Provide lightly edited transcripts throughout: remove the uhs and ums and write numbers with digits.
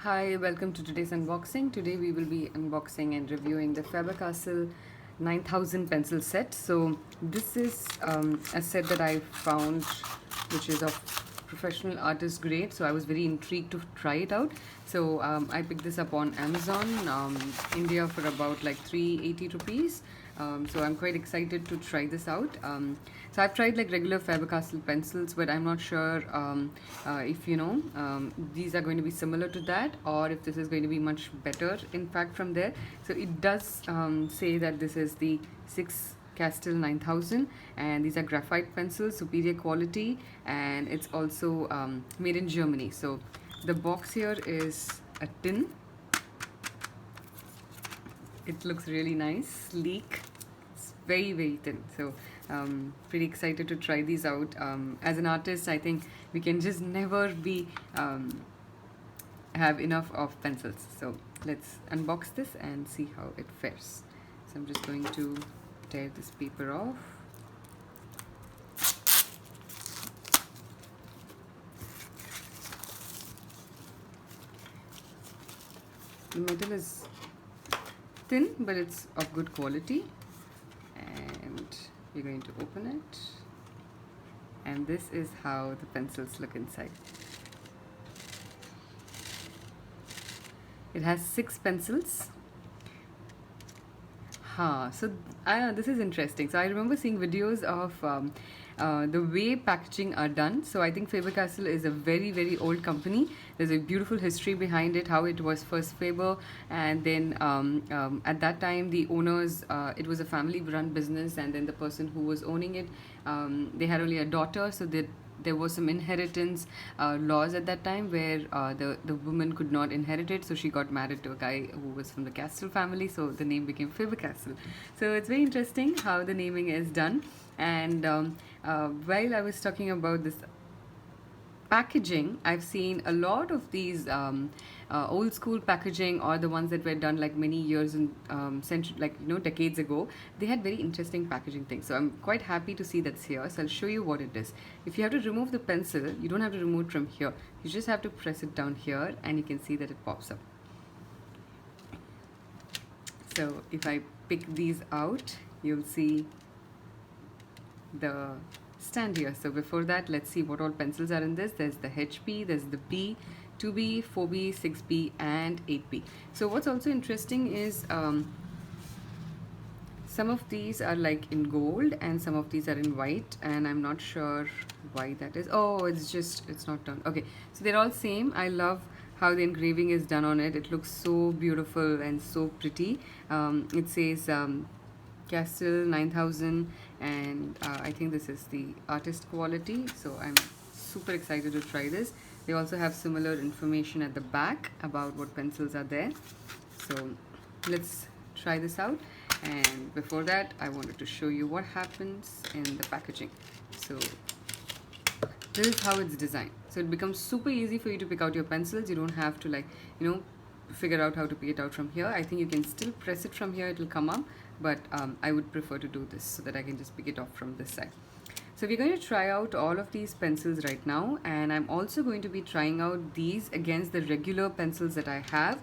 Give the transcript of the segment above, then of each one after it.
Hi, welcome to today's unboxing. Today we will be unboxing and reviewing the Faber Castell 9000 pencil set. So this is a set that I found which is of professional artist grade. So I was very intrigued to try it out. So I picked this up on Amazon, India, for about like 380 rupees. So I'm quite excited to try this out. So I've tried like regular Faber Castell pencils, but I'm not sure if these are going to be similar to that, or if this is going to be much better in fact from there. So it does say that this is the 6 Castell 9000, and these are graphite pencils, superior quality, and it's also made in Germany. So the box here is a tin. It looks really nice, sleek. It's very, very thin. So pretty excited to try these out. As an artist, I think we can just never be have enough of pencils. So let's unbox this and see how it fares. So I'm just going to tear this paper off. The metal is thin, but it's of good quality, and we're going to open it, and this is how the pencils look inside. It has 6 pencils. So this is interesting. So I remember seeing videos of the way packaging are done. So I think Faber Castell is a very, very old company. There's a beautiful history behind it, how it was first Faber, and then at that time the owners, it was a family run business, and then the person who was owning it, they had only a daughter, so there was some inheritance laws at that time where the woman could not inherit it, so she got married to a guy who was from the Castell family, so the name became Faber Castell. So it's very interesting how the naming is done. And while I was talking about this packaging, I've seen a lot of these old school packaging, or the ones that were done like many years and decades ago. They had very interesting packaging things. So I'm quite happy to see that's here. So I'll show you what it is. If you have to remove the pencil, you don't have to remove it from here. You just have to press it down here, and you can see that it pops up. So if I pick these out, you'll see the stand here. So before that, let's see what all pencils are in this. There's the HP, there's the B, 2B, 4B, 6B, and 8B. So what's also interesting is some of these are like in gold and some of these are in white, and I'm not sure why that is. Oh, it's not done. Okay, so they're all same. I love how the engraving is done on it. It looks so beautiful and so pretty. It says Castell 9000, and I think this is the artist quality, so I'm super excited to try this. They also have similar information at the back about what pencils are there. So let's try this out, and before that I wanted to show you what happens in the packaging. So this is how it's designed. So it becomes super easy for you to pick out your pencils. You don't have to figure out how to pick it out from here. I think you can still press it from here, it will come up, but I would prefer to do this so that I can just pick it off from this side. So we're going to try out all of these pencils right now, and I'm also going to be trying out these against the regular pencils that I have,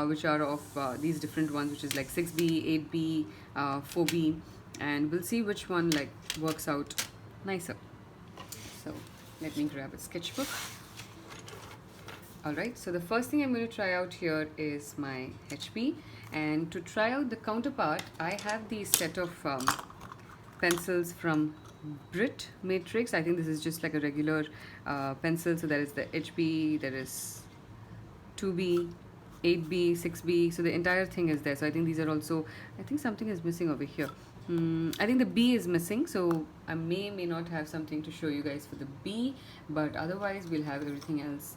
which are of these different ones, which is like 6B, 8B, 4B, and we'll see which one like works out nicer. So let me grab a sketchbook. Alright, so the first thing I'm going to try out here is my HP, and to try out the counterpart, I have the set of pencils from Brit Matrix. I think this is just like a regular pencil. So there is the HP, there is 2B, 8B, 6B, so the entire thing is there. So I think these are also, I think something is missing over here. I think the B is missing, so I may not have something to show you guys for the B, but otherwise we'll have everything else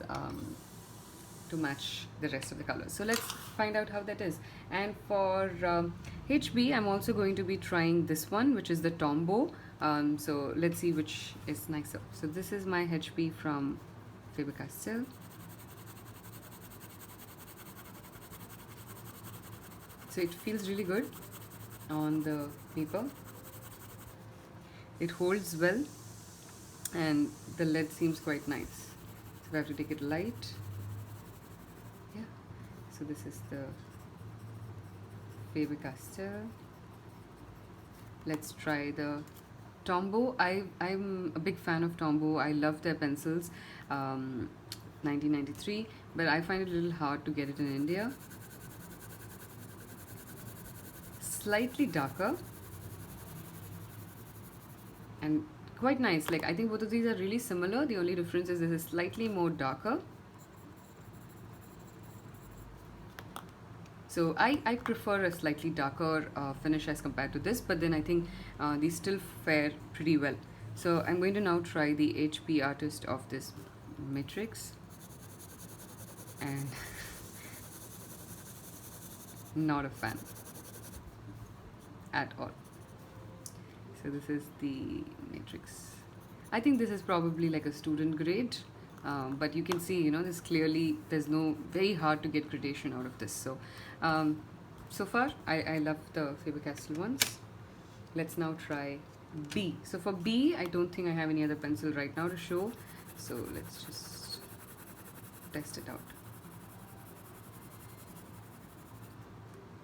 to match the rest of the colors. So let's find out how that is. And for HB, I'm also going to be trying this one, which is the Tombow. So let's see which is nicer. So this is my HB from Faber Castell. So it feels really good on the paper. It holds well, and the lead seems quite nice. So I have to take it light. Yeah, So this is the Faber Castell. Let's try the Tombow. I'm a big fan of Tombow. I love their pencils. 1993, but I find it a little hard to get it in India. Slightly darker and quite nice. Like, I think both of these are really similar. The only difference is this is slightly more darker. So I prefer a slightly darker finish as compared to this, but then I think these still fare pretty well. So I'm going to now try the HP Artist of this matrix, and not a fan at all. So this is the matrix. I think this is probably like a student grade, but you can see, this clearly, there's no, very hard to get gradation out of this. So so far I love the Faber Castell ones. Let's now try B. So for B, I don't think I have any other pencil right now to show, so let's just test it out.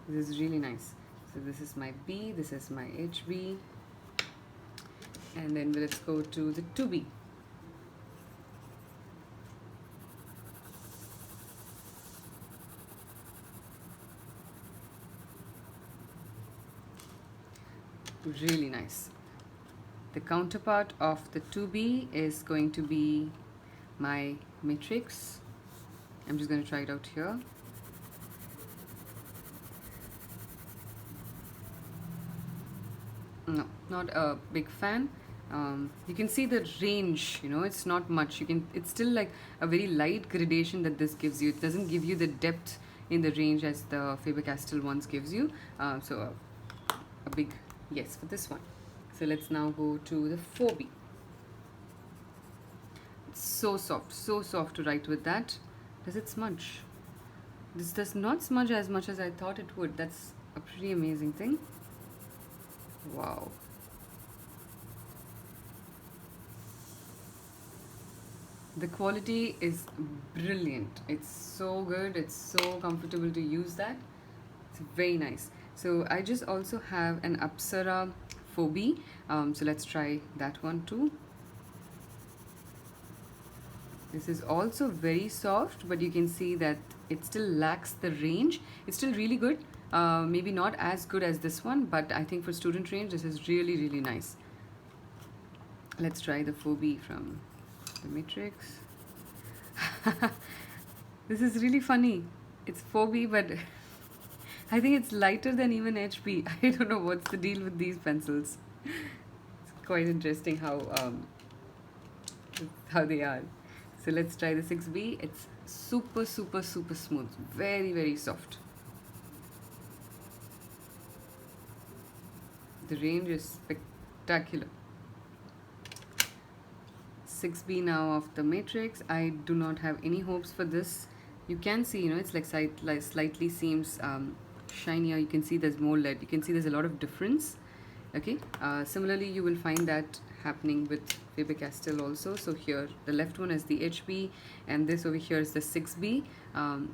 This is really nice. So this is my B, this is my HB, and then let's go to the 2B. Really nice. The counterpart of the 2B is going to be my matrix. I'm just going to try it out here. No, not a big fan. You can see the range, it's not much. It's still like a very light gradation that this gives you. It doesn't give you the depth in the range as the Faber Castell ones gives you. So a big yes for this one. So let's now go to the 4B. It's so soft to write with that. Does it smudge? This does not smudge as much as I thought it would. That's a pretty amazing thing. Wow. The quality is brilliant. It's so good. It's so comfortable to use that. It's very nice. So I just also have an Apsara 4B. So let's try that one too. This is also very soft, but you can see that it still lacks the range. It's still really good. Maybe not as good as this one, but I think for student range, this is really, really nice. Let's try the 4B from the matrix. This is really funny. It's 4B, but I think it's lighter than even HB. I don't know what's the deal with these pencils. It's quite interesting how they are. So let's try the 6B. It's super smooth. Very, very soft. The range is spectacular. 6B now of the matrix. I do not have any hopes for this. You can see, it's like slightly seems shinier. You can see there's more lead. You can see there's a lot of difference. Okay. Similarly, you will find that happening with Faber Castell also. So here, the left one is the HB, and this over here is the 6B.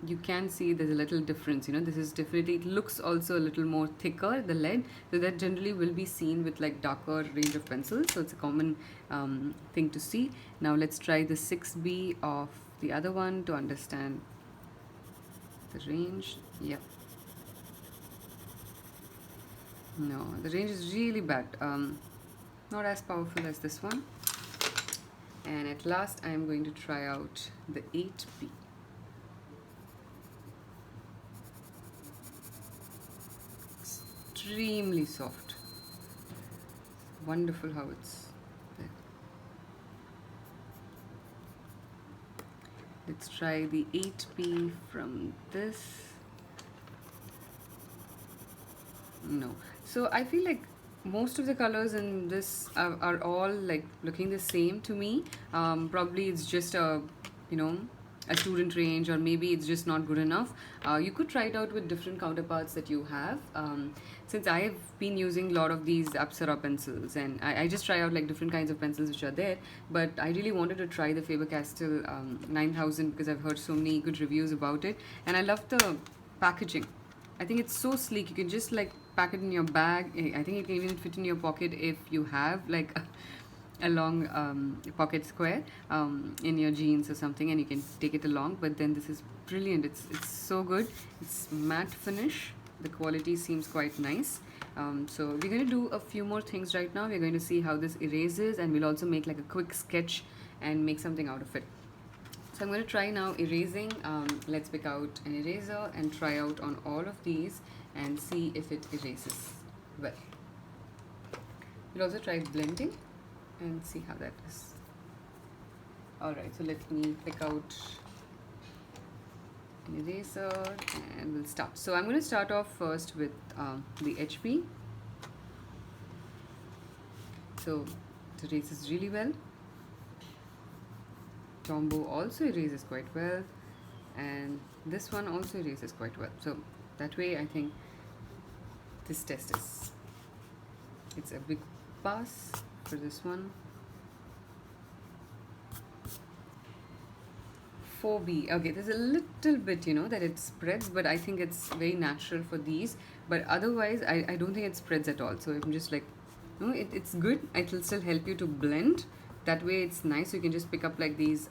You can see there's a little difference. This is definitely, it looks also a little more thicker, the lead. So that generally will be seen with like darker range of pencils. So it's a common thing to see. Now let's try the 6B of the other one to understand the range. Yeah. No, the range is really bad. Not as powerful as this one. And at last, I am going to try out the 8B. Extremely soft. Wonderful how it's there. Let's try the 8B from this. No. So I feel like most of the colors in this are all like looking the same to me. Probably it's just a a student range, or maybe it's just not good enough, you could try it out with different counterparts that you have. Since I have been using a lot of these Apsara pencils, and I just try out like different kinds of pencils which are there, but I really wanted to try the Faber Castell 9000 because I've heard so many good reviews about it, and I love the packaging. I think it's so sleek. You can just like pack it in your bag. I think it can even fit in your pocket if you have like a long pocket square in your jeans or something, and you can take it along. But then this is brilliant. It's so good. It's matte finish. The quality seems quite nice. So we're going to do a few more things right now. We're going to see how this erases, and we'll also make like a quick sketch and make something out of it. So I'm going to try now erasing. Let's pick out an eraser and try out on all of these and see if it erases well. We'll also try blending and see how that is. Alright, so let me pick out an eraser and we'll start. So I'm going to start off first with the HB. So it erases really well. Tombow also erases quite well, and this one also erases quite well. So that way I think this test is, it's a big pass for this one. 4B, okay, there's a little bit, you know, that it spreads, but I think it's very natural for these, but otherwise I don't think it spreads at all. So I'm just like, no, it's good. It will still help you to blend. That way it's nice. You can just pick up like these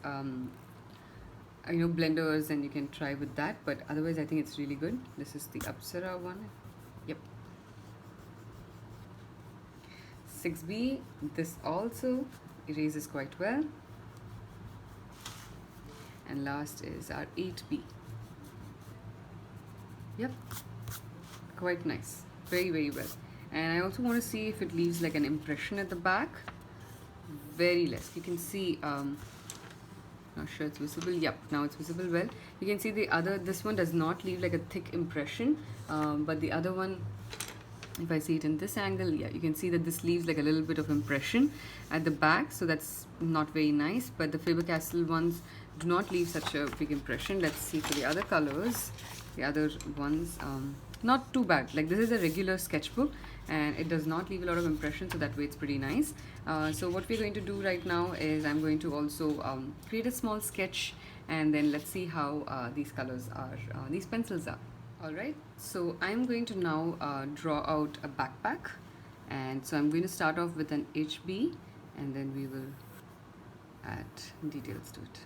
blenders, and you can try with that, but otherwise I think it's really good. This is the Apsara one. Yep. 6B, this also erases quite well. And last is our 8B. Yep, quite nice, very, very well. And I also want to see if it leaves like an impression at the back. Very less. You can see, not sure it's visible. Yep, now it's visible well. You can see this one does not leave like a thick impression, but the other one, if I see it in this angle, yeah, you can see that this leaves like a little bit of impression at the back, so that's not very nice. But the Faber Castell ones do not leave such a big impression. Let's see for the other colors, the other ones. Not too bad. Like this is a regular sketchbook and it does not leave a lot of impression, so that way it's pretty nice. So what we're going to do right now is I'm going to also create a small sketch, and then let's see how these colors are, these pencils are. Alright, so I'm going to now draw out a backpack, and so I'm going to start off with an HB, and then we will add details to it.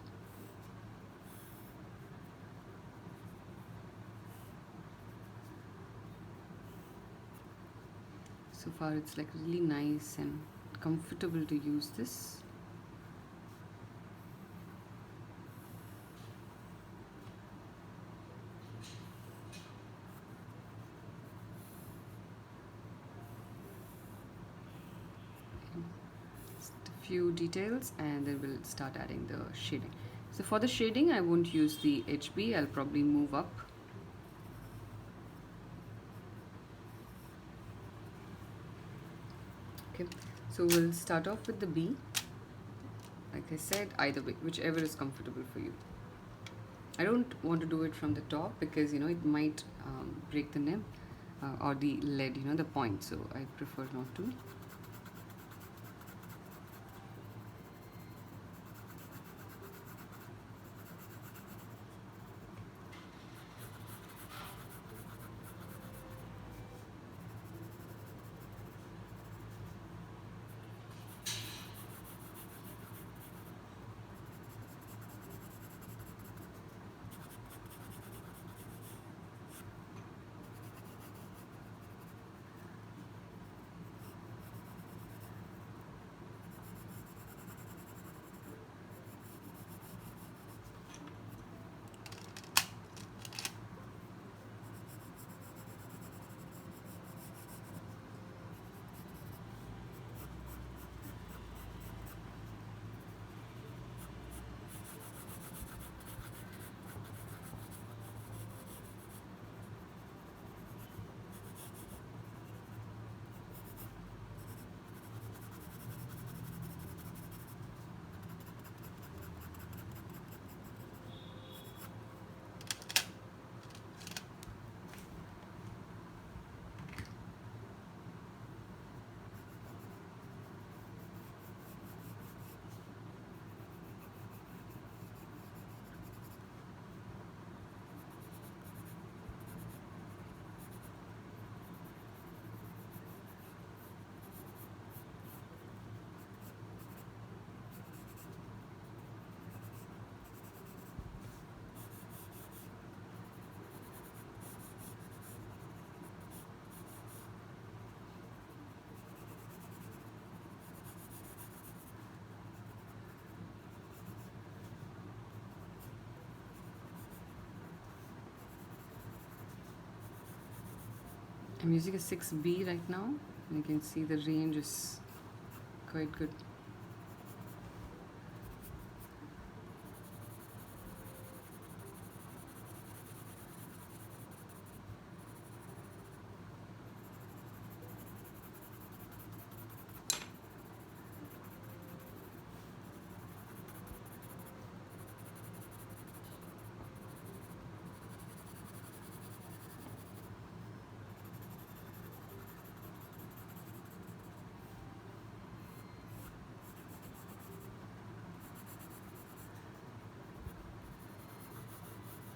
So far it's like really nice and comfortable to use this. Just a few details, and then we'll start adding the shading. So for the shading I won't use the HB, I'll probably move up. Okay, so we'll start off with the B. Like I said, either way, whichever is comfortable for you. I don't want to do it from the top because, you know, it might break the nib or the lead, you know, the point, so I prefer not to. I'm using a 6B right now. And you can see the range is quite good.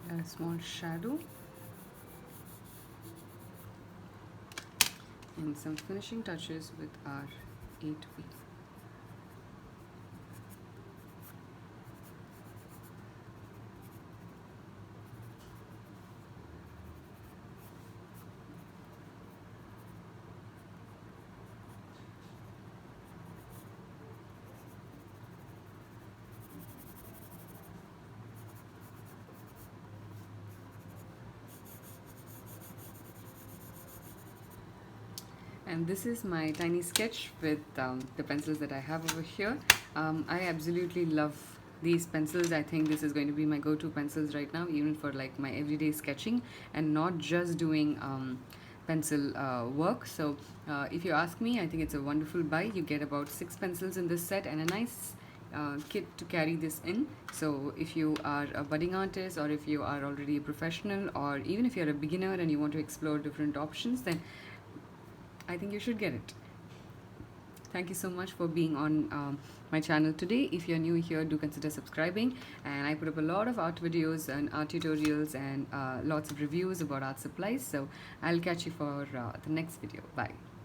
A small shadow and some finishing touches with our 8B. And this is my tiny sketch with the pencils that I have over here. I absolutely love these pencils. I think this is going to be my go-to pencils right now, even for like my everyday sketching and not just doing pencil work. So if you ask me, I think it's a wonderful buy. You get about 6 pencils in this set and a nice kit to carry this in. So if you are a budding artist, or if you are already a professional, or even if you're a beginner and you want to explore different options, then I think you should get it. Thank you so much for being on my channel today. If you're new here, do consider subscribing. And I put up a lot of art videos and art tutorials and lots of reviews about art supplies. So I'll catch you for the next video. Bye.